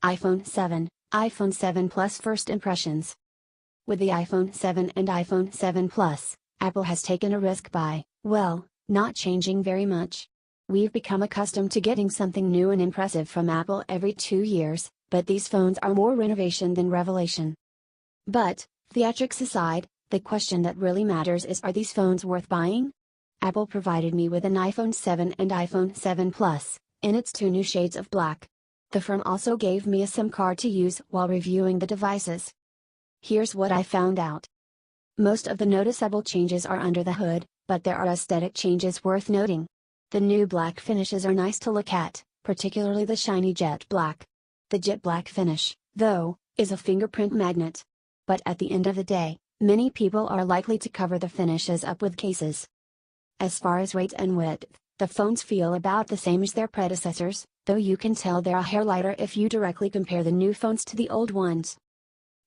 iPhone 7, iPhone 7 Plus first impressions. With the iPhone 7 and iPhone 7 Plus, Apple has taken a risk by, well, not changing very much. We've become accustomed to getting something new and impressive from Apple every 2 years, but these phones are more renovation than revelation. But, theatrics aside, the question that really matters is, are these phones worth buying? Apple provided me with an iPhone 7 and iPhone 7 Plus, in its two new shades of black. The firm also gave me a SIM card to use while reviewing the devices. Here's what I found out. Most of the noticeable changes are under the hood, but there are aesthetic changes worth noting. The new black finishes are nice to look at, particularly the shiny jet black. The jet black finish, though, is a fingerprint magnet. But at the end of the day, many people are likely to cover the finishes up with cases. As far as weight and width, the phones feel about the same as their predecessors, though you can tell they're a hair lighter if you directly compare the new phones to the old ones.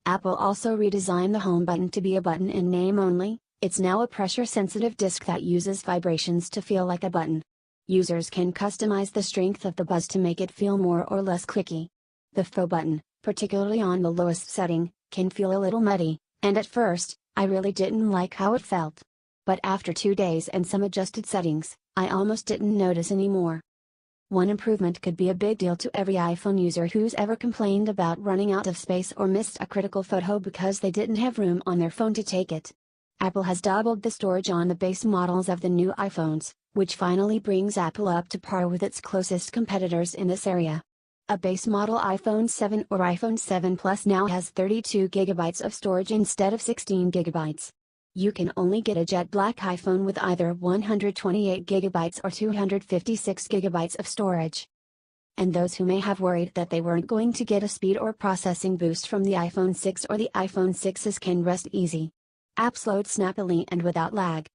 Apple also redesigned the home button to be a button in name only. It's now a pressure-sensitive disc that uses vibrations to feel like a button. Users can customize the strength of the buzz to make it feel more or less clicky. The faux button, particularly on the lowest setting, can feel a little muddy, and at first, I really didn't like how it felt. But after 2 days and some adjusted settings, I almost didn't notice anymore. One improvement could be a big deal to every iPhone user who's ever complained about running out of space or missed a critical photo because they didn't have room on their phone to take it. Apple has doubled the storage on the base models of the new iPhones, which finally brings Apple up to par with its closest competitors in this area. A base model iPhone 7 or iPhone 7 Plus now has 32 GB of storage instead of 16 GB. You can only get a jet black iPhone with either 128 GB or 256 GB of storage. And those who may have worried that they weren't going to get a speed or processing boost from the iPhone 6 or the iPhone 6s can rest easy. Apps load snappily and without lag.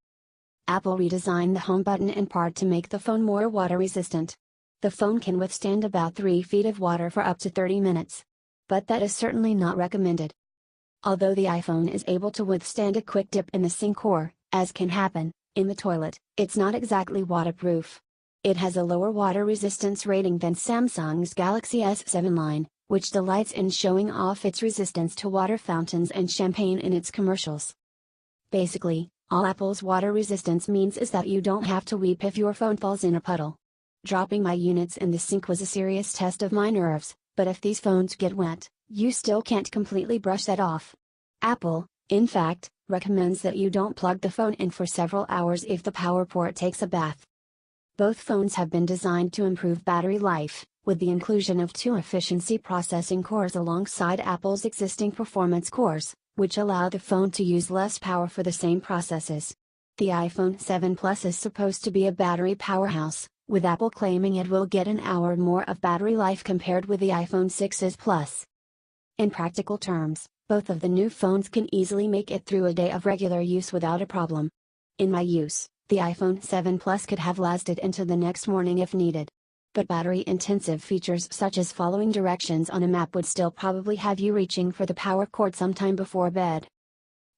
Apple redesigned the home button in part to make the phone more water resistant. The phone can withstand about 3 feet of water for up to 30 minutes. But that is certainly not recommended. Although the iPhone is able to withstand a quick dip in the sink or, as can happen, in the toilet, it's not exactly waterproof. It has a lower water resistance rating than Samsung's Galaxy S7 line, which delights in showing off its resistance to water fountains and champagne in its commercials. Basically, all Apple's water resistance means is that you don't have to weep if your phone falls in a puddle. Dropping my units in the sink was a serious test of my nerves, but if these phones get wet, you still can't completely brush that off. Apple, in fact, recommends that you don't plug the phone in for several hours if the power port takes a bath. Both phones have been designed to improve battery life, with the inclusion of 2 efficiency processing cores alongside Apple's existing performance cores, which allow the phone to use less power for the same processes. The iPhone 7 Plus is supposed to be a battery powerhouse, with Apple claiming it will get an hour more of battery life compared with the iPhone 6s Plus. In practical terms, both of the new phones can easily make it through a day of regular use without a problem. In my use, the iPhone 7 Plus could have lasted into the next morning if needed. But battery-intensive features such as following directions on a map would still probably have you reaching for the power cord sometime before bed.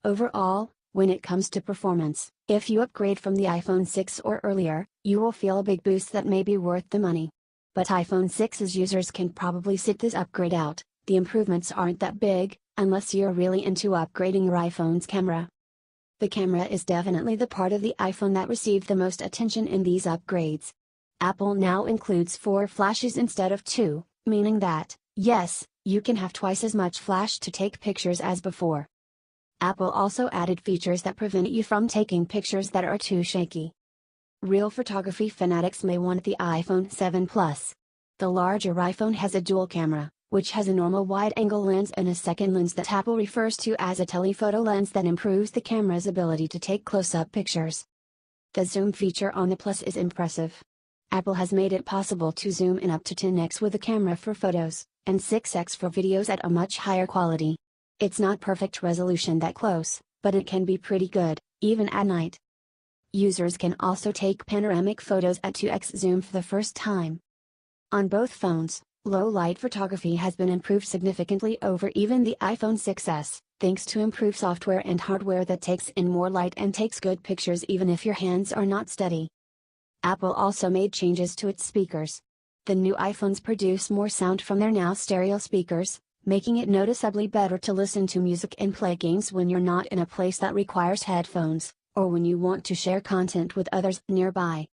Overall, when it comes to performance, if you upgrade from the iPhone 6 or earlier, you will feel a big boost that may be worth the money. But iPhone 6's users can probably sit this upgrade out. The improvements aren't that big, unless you're really into upgrading your iPhone's camera. The camera is definitely the part of the iPhone that received the most attention in these upgrades. Apple now includes 4 flashes instead of 2, meaning that, yes, you can have twice as much flash to take pictures as before. Apple also added features that prevent you from taking pictures that are too shaky. Real photography fanatics may want the iPhone 7 Plus. The larger iPhone has a dual camera, which has a normal wide-angle lens and a second lens that Apple refers to as a telephoto lens that improves the camera's ability to take close-up pictures. The zoom feature on the Plus is impressive. Apple has made it possible to zoom in up to 10x with the camera for photos, and 6x for videos at a much higher quality. It's not perfect resolution that close, but it can be pretty good, even at night. Users can also take panoramic photos at 2x zoom for the first time. On both phones, low-light photography has been improved significantly over even the iPhone 6s, thanks to improved software and hardware that takes in more light and takes good pictures even if your hands are not steady. Apple also made changes to its speakers. The new iPhones produce more sound from their now stereo speakers, making it noticeably better to listen to music and play games when you're not in a place that requires headphones, or when you want to share content with others nearby.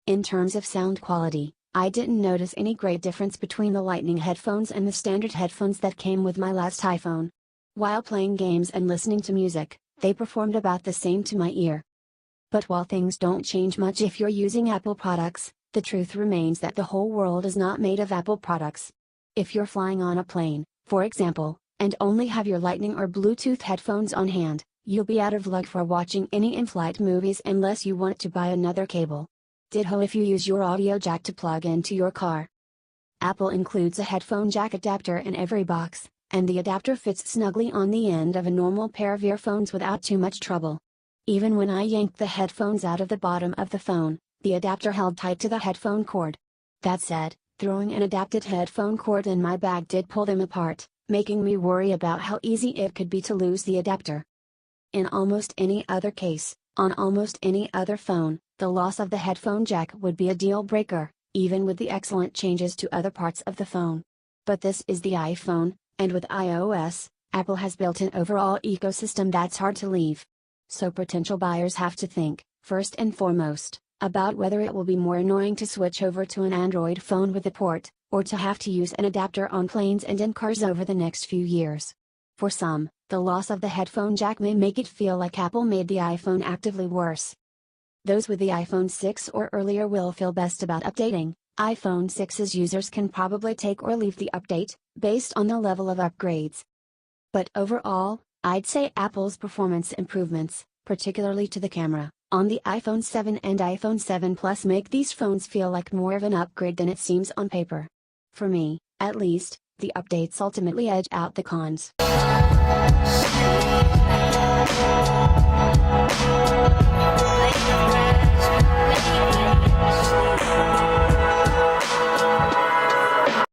In terms of sound quality, I didn't notice any great difference between the Lightning headphones and the standard headphones that came with my last iPhone. While playing games and listening to music, they performed about the same to my ear. But while things don't change much if you're using Apple products, the truth remains that the whole world is not made of Apple products. If you're flying on a plane, for example, and only have your Lightning or Bluetooth headphones on hand, you'll be out of luck for watching any in-flight movies unless you want to buy another cable. Ditto if you use your audio jack to plug into your car. Apple includes a headphone jack adapter in every box, and the adapter fits snugly on the end of a normal pair of earphones without too much trouble. Even when I yanked the headphones out of the bottom of the phone, the adapter held tight to the headphone cord. That said, throwing an adapted headphone cord in my bag did pull them apart, making me worry about how easy it could be to lose the adapter. In almost any other case, on almost any other phone, the loss of the headphone jack would be a deal breaker, even with the excellent changes to other parts of the phone. But this is the iPhone, and with iOS, Apple has built an overall ecosystem that's hard to leave. So potential buyers have to think, first and foremost, about whether it will be more annoying to switch over to an Android phone with a port, or to have to use an adapter on planes and in cars over the next few years. For some, the loss of the headphone jack may make it feel like Apple made the iPhone actively worse. Those with the iPhone 6 or earlier will feel best about updating. iPhone 6's users can probably take or leave the update, based on the level of upgrades. But overall, I'd say Apple's performance improvements, particularly to the camera, on the iPhone 7 and iPhone 7 Plus make these phones feel like more of an upgrade than it seems on paper. For me, at least, the updates ultimately edge out the cons.